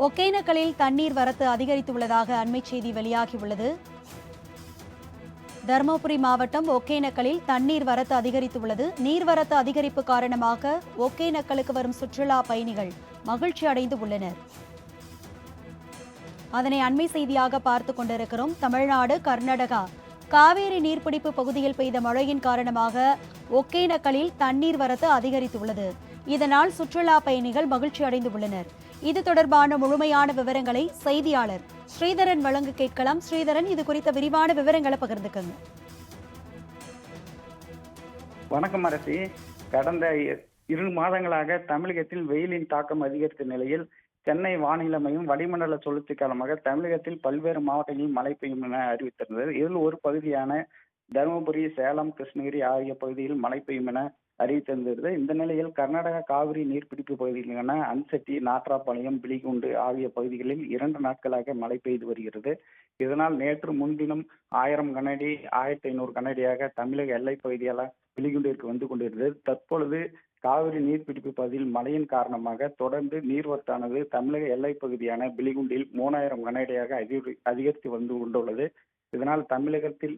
ஒகேனக்கலில் தண்ணீர் வரத்து அதிகரித்துள்ளதாக அண்மை செய்தி வெளியாகியுள்ளது. தருமபுரி மாவட்டம் ஒகேனக்கலில் தண்ணீர் வரத்து அதிகரித்துள்ளது. நீர்வரத்து அதிகரிப்பு காரணமாக ஒகேனக்கலுக்கு வரும் சுற்றுலா பயணிகள் மகிழ்ச்சி அடைந்து உள்ளனர். அதனை அண்மை செய்தியாக பார்த்துக் கொண்டிருக்கிறோம். தமிழ்நாடு, கர்நாடகா காவேரி நீர்பிடிப்பு பகுதியில் பெய்த மழையின் காரணமாக ஒகேனக்கலில் தண்ணீர் வரத்து அதிகரித்துள்ளது. இதனால் சுற்றுலா பயணிகள் மகிழ்ச்சி அடைந்து உள்ளனர். இது தொடர்பான முழுமையான விவரங்களை செய்தியாளர் ஸ்ரீதரன் வழங்க கேட்கலாம். ஸ்ரீதரன், இது குறித்த விரிவான விவரங்களை பகிர்ந்துக்கங்க. வணக்கம் அரசி. கடந்த 2 மாதங்களாக தமிழகத்தில் வெயிலின் தாக்கம் அதிகரித்த நிலையில் சென்னை வானிலை மையம் வளிமண்டல சுழற்சி காரணமாக தமிழகத்தில் பல்வேறு மாவட்டங்களில் மழை பெய்யும் என அறிவித்திருந்தது. இதில் ஒரு பகுதியான தருமபுரி, சேலம், கிருஷ்ணகிரி ஆகிய பகுதியில் மழை பெய்யும் என அறிவித்திருந்தது. இந்த நிலையில் கர்நாடகா காவிரி நீர்பிடிப்பு பகுதிகளான அன்சட்டி, நாட்ராபாளையம், பிலிகுண்டு ஆகிய பகுதிகளில் 2 நாட்களாக மழை பெய்து வருகிறது. இதனால் நேற்று முன்தினம் 1000 கனஅடி, 1500 கனஅடியாக தமிழக எல்லை பகுதியால் பிலிகுண்டிற்கு வந்து கொண்டிருந்தது. தற்பொழுது காவிரி நீர்பிடிப்பு பகுதியில் மழையின் காரணமாக தொடர்ந்து நீர்வரத்தானது தமிழக எல்லை பகுதியான பிலிகுண்டில் 3000 கனஅடியாக அதிகரித்து வந்து கொண்டுள்ளது. இதனால் தமிழகத்தில்,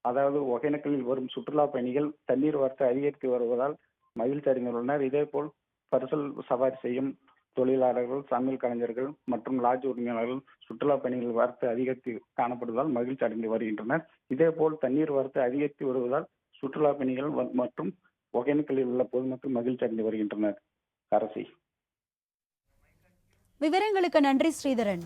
அதாவது ஒகேனக்கலில் வரும் சுற்றுலா பயணிகள் தண்ணீர் வரத்து அதிகரித்து வருவதால் மகிழ்ச்சி அடைந்துள்ளனர். இதேபோல் பரிசல் சவாரி செய்யும் தொழிலாளர்கள், சமையல் கலைஞர்கள் மற்றும் லாட்ஜ் உரிமையாளர்கள் சுற்றுலா பயணிகள் வரத்து அதிகரித்து காணப்படுவதால் மகிழ்ச்சி அடைந்து வருகின்றனர். இதேபோல் தண்ணீர் வரத்து அதிகரித்து வருவதால் சுற்றுலா பயணிகள் மற்றும் ஒகேனக்கலில் உள்ள பொதுமக்கள் மகிழ்ச்சி அடைந்து வருகின்றனர். அரசி, விவரங்களுக்கு நன்றி ஸ்ரீதரன்.